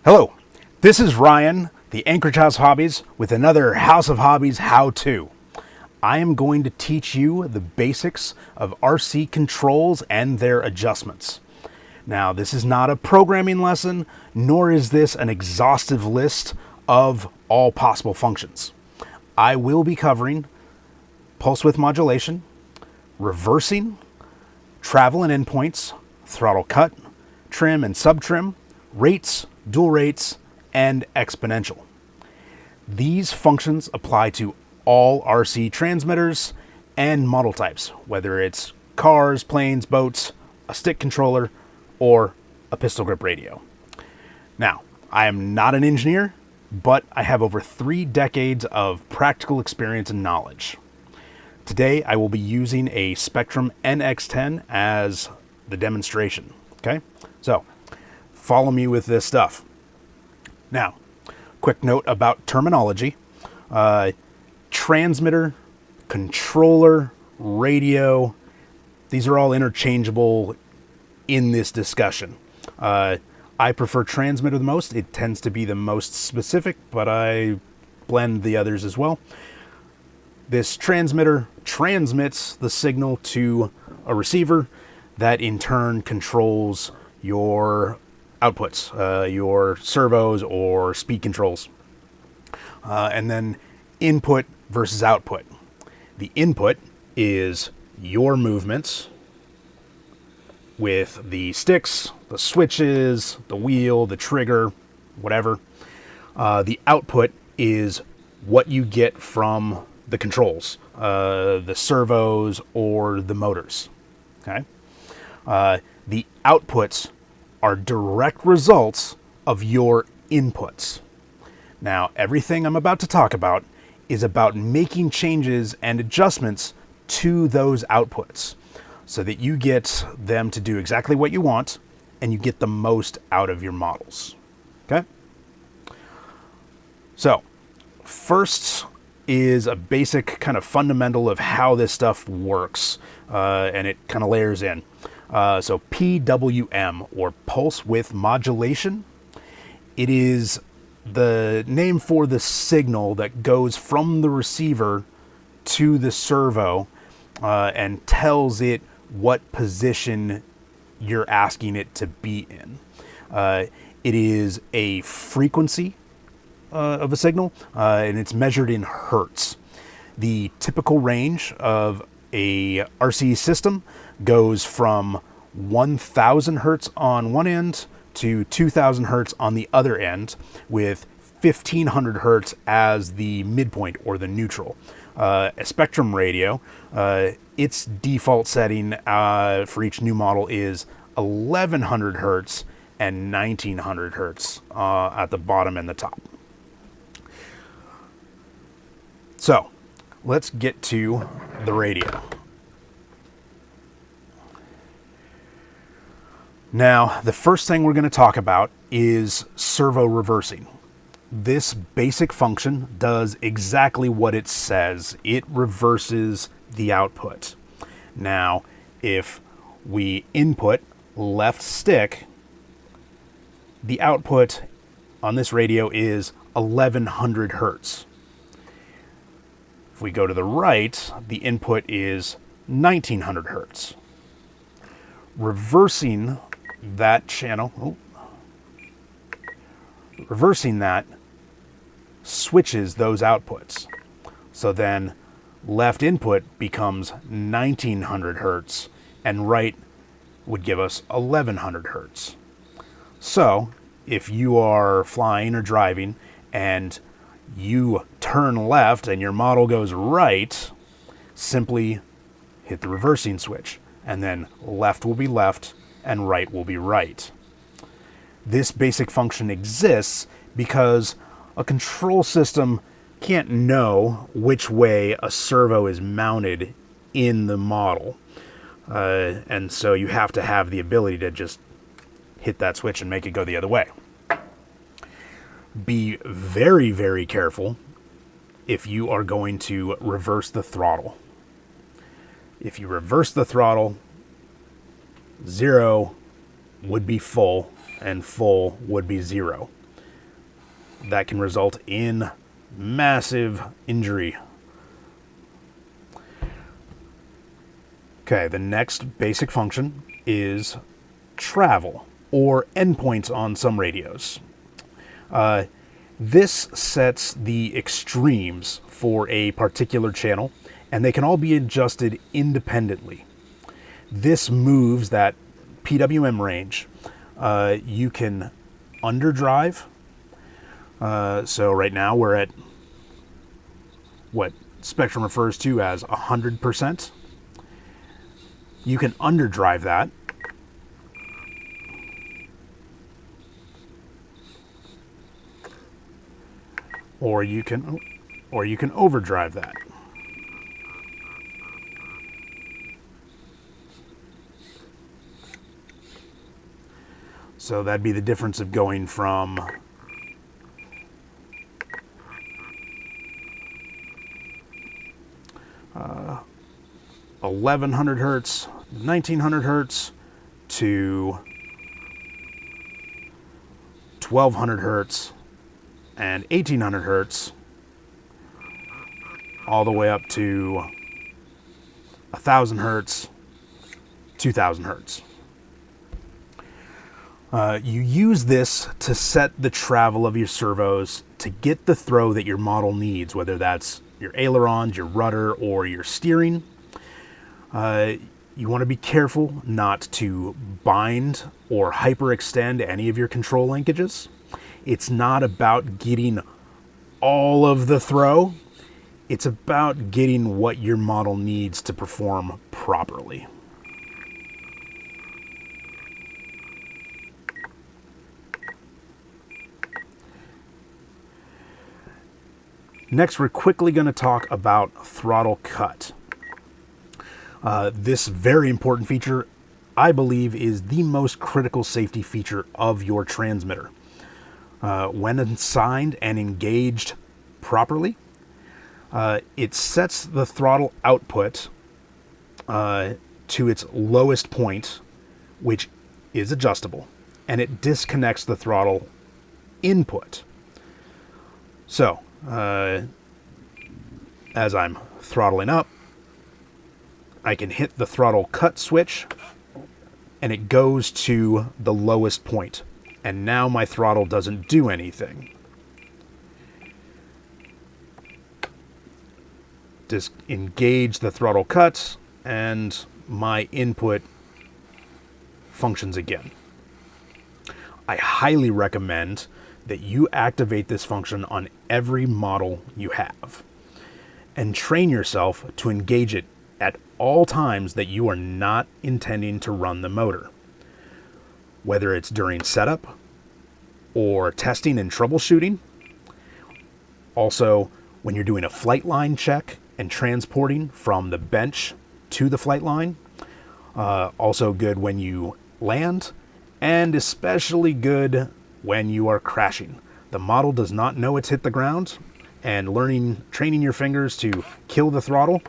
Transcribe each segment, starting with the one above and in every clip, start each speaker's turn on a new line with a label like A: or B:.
A: Hello, this is Ryan, the Anchorage House Hobbies, with another House of Hobbies how-to. I am going to teach you the basics of RC controls and their adjustments. Now, this is not a programming lesson, nor is this an exhaustive list of all possible functions. I will be covering pulse width modulation, reversing, travel and endpoints, throttle cut, trim and sub-trim, rates, dual rates, and exponential. These functions apply to all RC transmitters and model types, whether it's cars, planes, boats, a stick controller, or a pistol grip radio. Now, I am not an engineer, but I have over 3 decades of practical experience and knowledge. Today, I will be using a Spectrum NX10 as the demonstration. Okay, so follow me with this stuff. Now, quick note about terminology. Transmitter, controller, radio, these are all interchangeable in this discussion. I prefer transmitter the most. It tends to be the most specific, but I blend the others as well. This transmitter transmits the signal to a receiver that in turn controls your outputs, your servos or speed controls. And then input versus output. The input is your movements with the sticks, the switches, the wheel, the trigger, whatever. The output is what you get from the controls, the servos or the motors. Okay. The outputs are direct results of your inputs. Now, everything I'm about to talk about is about making changes and adjustments to those outputs so that you get them to do exactly what you want and you get the most out of your models. Okay? So, first is a basic kind of fundamental of how this stuff works, and it kind of layers in. So PWM, or pulse width modulation, it is the name for the signal that goes from the receiver to the servo and tells it what position you're asking it to be in. It is a frequency of a signal, and it's measured in hertz. The typical range of a RC system goes from 1,000 hertz on one end to 2,000 hertz on the other end, with 1,500 hertz as the midpoint or the neutral. A Spectrum radio, its default setting for each new model is 1,100 hertz and 1,900 hertz at the bottom and the top. So, let's get to the radio. Now, the first thing we're going to talk about is servo reversing. This basic function does exactly what it says. It reverses the output. Now, if we input left stick, the output on this radio is 1,100 hertz. If we go to the right, the input is 1,900 hertz. Reversing that channel, reversing that switches those outputs. So then left input becomes 1,900 hertz and right would give us 1,100 hertz. So if you are flying or driving and you turn left and your model goes right, simply hit the reversing switch, and then left will be left and right will be right. This basic function exists because a control system can't know which way a servo is mounted in the model. And so you have to have the ability to just hit that switch and make it go the other way. Be very, very careful if you are going to reverse the throttle. If you reverse the throttle, 0 would be full and full would be 0. that can result in massive injury. Okay, the next basic function is travel, or endpoints on some radios. This sets the extremes for a particular channel, and they can all be adjusted independently. This moves that PWM range. You can underdrive. So right now we're at what Spectrum refers to as 100%. You can underdrive that. Or you can overdrive that. So that'd be the difference of going from 1100 hertz, 1900 hertz to 1200 hertz and 1800 hertz, all the way up to 1000 hertz, 2000 hertz. You use this to set the travel of your servos to get the throw that your model needs, whether that's your ailerons, your rudder, or your steering. You want to be careful not to bind or hyperextend any of your control linkages. It's not about getting all of the throw. It's about getting what your model needs to perform properly. Next, we're quickly going to talk about throttle cut. This very important feature, I believe, is the most critical safety feature of your transmitter. When assigned and engaged properly, it sets the throttle output to its lowest point, which is adjustable, and it disconnects the throttle input. So, as I'm throttling up, I can hit the throttle cut switch and it goes to the lowest point. And now my throttle doesn't do anything. Disengage the throttle cut and my input functions again. I highly recommend that you activate this function on every model you have and train yourself to engage it at all times that you are not intending to run the motor, whether it's during setup or testing and troubleshooting. Also, when you're doing a flight line check and transporting from the bench to the flight line. Also good when you land, and especially good when you are crashing. The model does not know it's hit the ground, and training your fingers to kill the throttle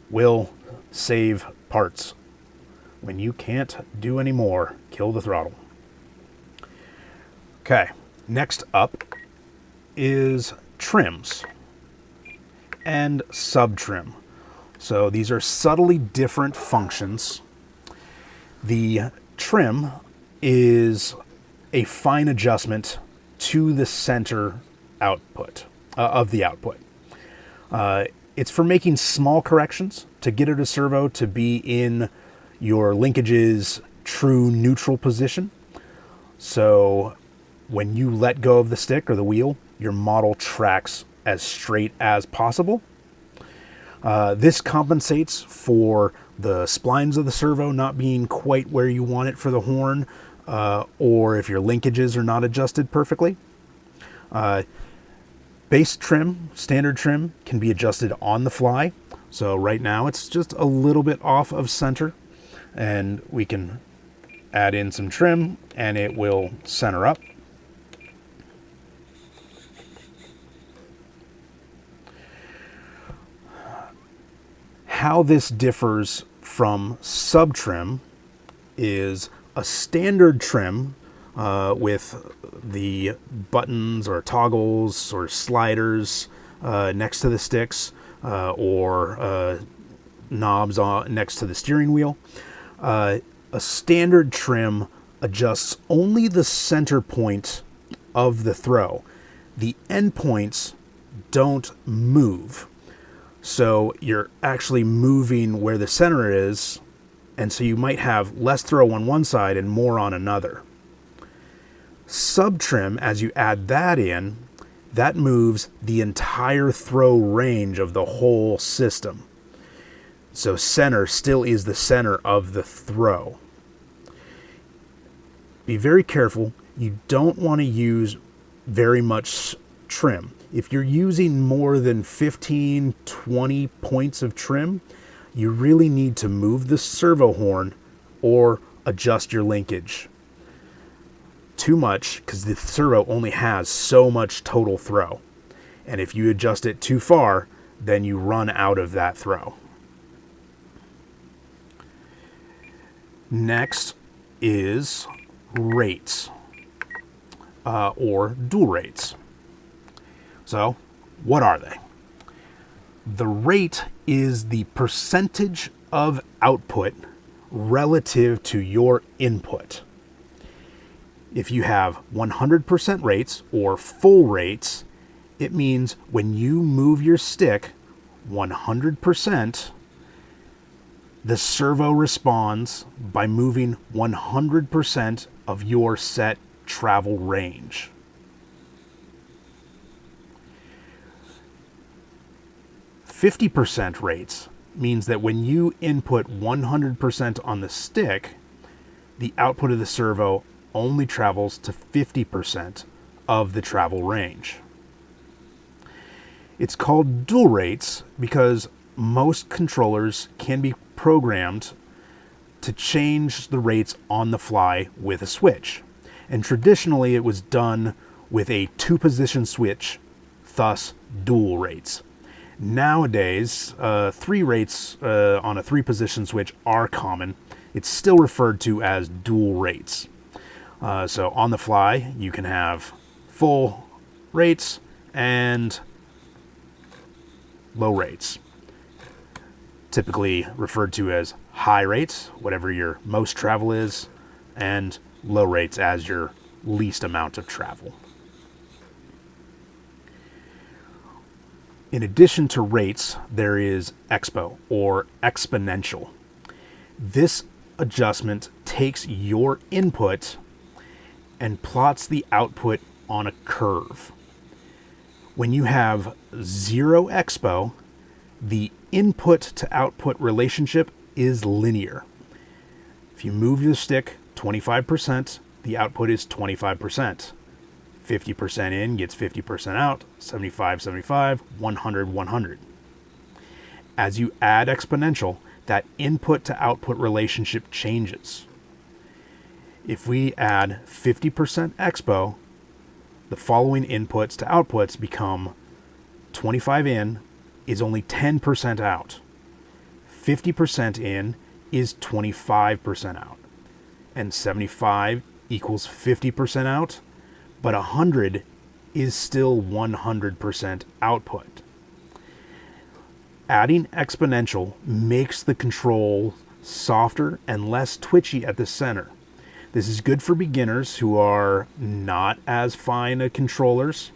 A: will save parts. When you can't do any more, kill the throttle. Okay, next up is trims and sub-trim. So these are subtly different functions. The trim is a fine adjustment to the center output of the output. It's for making small corrections to get a servo to be in your linkage's true neutral position. So when you let go of the stick or the wheel, your model tracks as straight as possible. This compensates for the splines of the servo not being quite where you want it for the horn, or if your linkages are not adjusted perfectly. Base trim, standard trim, can be adjusted on the fly. So right now it's just a little bit off of center, and we can add in some trim and it will center up. How this differs from sub-trim is a standard trim with the buttons or toggles or sliders next to the sticks or knobs next to the steering wheel. A standard trim adjusts only the center point of the throw. The end points don't move. So you're actually moving where the center is, and so you might have less throw on one side and more on another. Subtrim, as you add that in, that moves the entire throw range of the whole system. So center still is the center of the throw. Be very careful. You don't want to use very much trim. If you're using more than 15, 20 points of trim, you really need to move the servo horn or adjust your linkage. Too much, because the servo only has so much total throw. And if you adjust it too far, then you run out of that throw. Next is rates, or dual rates. So, what are they? The rate is the percentage of output relative to your input. If you have 100% rates or full rates, it means when you move your stick 100%, the servo responds by moving 100% of your set travel range. %50 rates means that when you input 100% on the stick, the output of the servo only travels to 50% of the travel range. It's called dual rates because most controllers can be programmed to change the rates on the fly with a switch. And traditionally it was done with a 2-position switch, thus dual rates. Nowadays, 3 rates on a 3-position switch are common. It's still referred to as dual rates. So on the fly, you can have full rates and low rates. Typically referred to as high rates, whatever your most travel is, and low rates as your least amount of travel. In addition to rates, there is expo, or exponential. This adjustment takes your input and plots the output on a curve. When you have 0 expo, the input to output relationship is linear. If you move your stick 25%, the output is 25%. 50% in gets 50% out, 75, 75, 100, 100. As you add exponential, that input to output relationship changes. If we add 50% expo, the following inputs to outputs become 25 in is only 10% out. 50% in is 25% out. And 75 equals 50% out, but 100 is still 100% output. Adding exponential makes the control softer and less twitchy at the center. This is good for beginners who are not as fine at controllers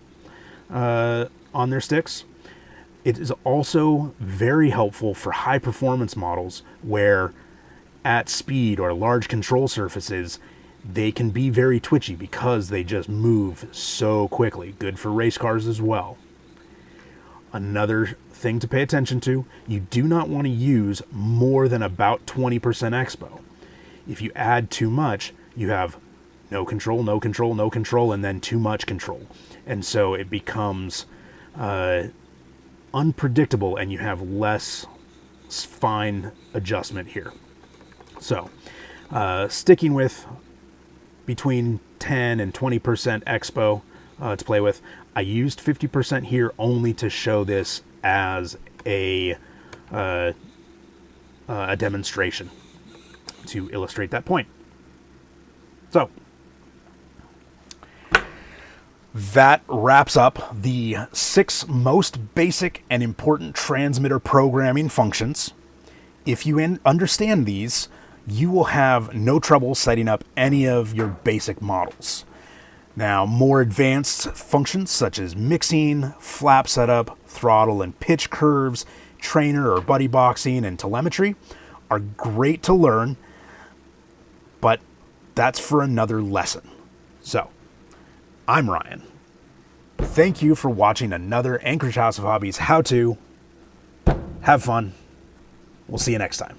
A: on their sticks. It is also very helpful for high performance models where at speed or large control surfaces, they can be very twitchy because they just move so quickly. Good for race cars as well. Another thing to pay attention to, you do not want to use more than about 20% expo. If you add too much, you have no control, no control, no control, and then too much control. And so it becomes unpredictable and you have less fine adjustment here. So sticking with between 10 and 20% expo to play with. I used 50% here only to show this as a demonstration to illustrate that point. So, That wraps up the 6 most basic and important transmitter programming functions. If you understand these, you will have no trouble setting up any of your basic models. Now, more advanced functions such as mixing, flap setup, throttle and pitch curves, trainer or buddy boxing, and telemetry are great to learn, but that's for another lesson. So, I'm Ryan. Thank you for watching another Anchorage House of Hobbies how-to. Have fun. We'll see you next time.